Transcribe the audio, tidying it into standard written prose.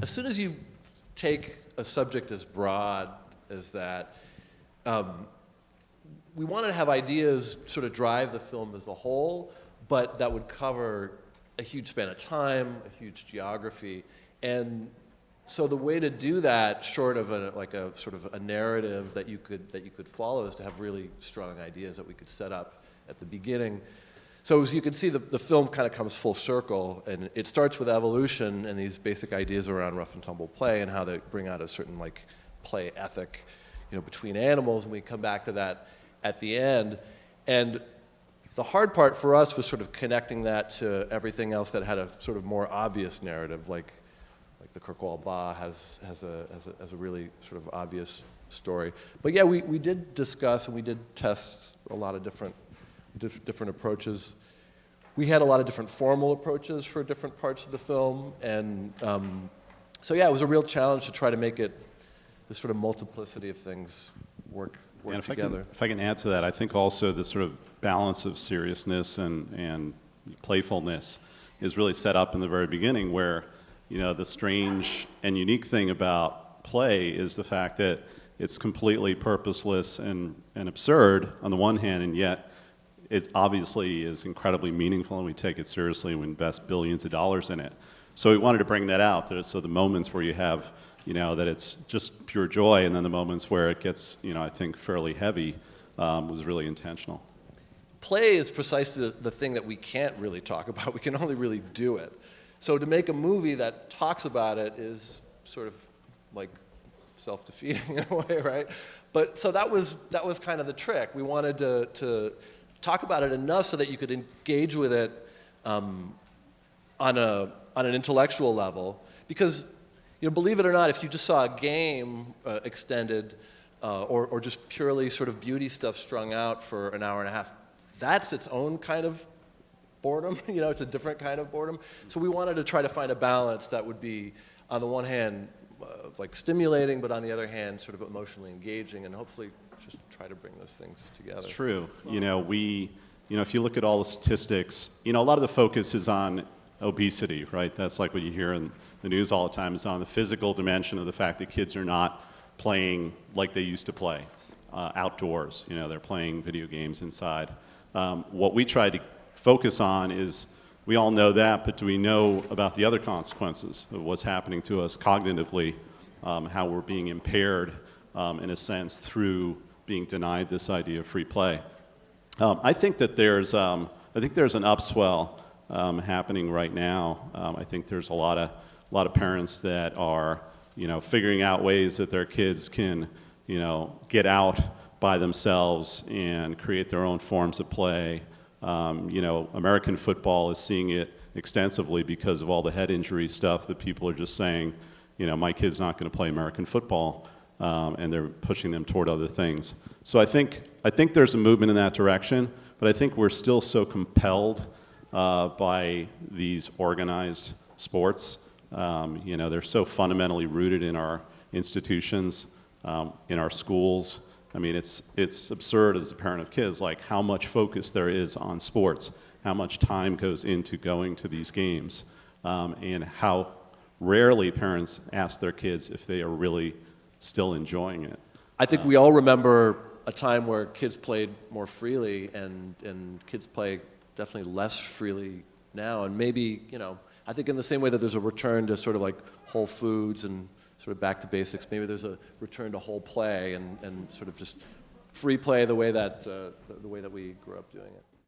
As soon as you take a subject as broad as that, we wanted to have ideas sort of drive the film as a whole, but that would cover a huge span of time, a huge geography, and so the way to do that, short of a sort of a narrative that you could follow, is to have really strong ideas that we could set up at the beginning. So as you can see, the film kind of comes full circle, and it starts with evolution and these basic ideas around rough and tumble play and how they bring out a certain play ethic, between animals, and we come back to that at the end. And the hard part for us was sort of connecting that to everything else that had a sort of more obvious narrative, like the Kirkwall Ba has a really sort of obvious story. But yeah, we did discuss and we did test a lot of different approaches. We had a lot of different formal approaches for different parts of the film, and so yeah, it was a real challenge to try to make it this sort of multiplicity of things work together. If I can add to that, I think also the sort of balance of seriousness and playfulness is really set up in the very beginning, where the strange and unique thing about play is the fact that it's completely purposeless and absurd on the one hand, and yet it obviously is incredibly meaningful, and we take it seriously and we invest billions of dollars in it. So we wanted to bring that out. So the moments where you have, that it's just pure joy, and then the moments where it gets, I think, fairly heavy, was really intentional. Play is precisely the thing that we can't really talk about. We can only really do it. So to make a movie that talks about it is sort of like self-defeating in a way, right? But so that was kind of the trick. We wanted to talk about it enough so that you could engage with it on an intellectual level, because believe it or not, if you just saw a game extended or just purely sort of beauty stuff strung out for an hour and a half, that's its own kind of boredom. It's a different kind of boredom. So we wanted to try to find a balance that would be, on the one hand, stimulating, but on the other hand, sort of emotionally engaging, and hopefully just try to bring those things together. It's true. If you look at all the statistics, a lot of the focus is on obesity, right? That's like what you hear in the news all the time, is on the physical dimension of the fact that kids are not playing like they used to play outdoors. They're playing video games inside. What we try to focus on is, we all know that, but do we know about the other consequences of what's happening to us cognitively, how we're being impaired, in a sense, through being denied this idea of free play? I think that there's an upswell happening right now. I think there's a lot of parents that are, figuring out ways that their kids can, get out by themselves and create their own forms of play. American football is seeing it extensively because of all the head injury stuff that people are just saying, my kid's not going to play American football, and they're pushing them toward other things. So I think there's a movement in that direction, but I think we're still so compelled by these organized sports. They're so fundamentally rooted in our institutions, in our schools. I mean, it's absurd as a parent of kids, like how much focus there is on sports, how much time goes into going to these games, and how rarely parents ask their kids if they are really still enjoying it. I think we all remember a time where kids played more freely, and kids play definitely less freely now. And maybe, I think in the same way that there's a return to sort of like whole foods and sort of back to basics, maybe there's a return to whole play and sort of just free play the way that we grew up doing it.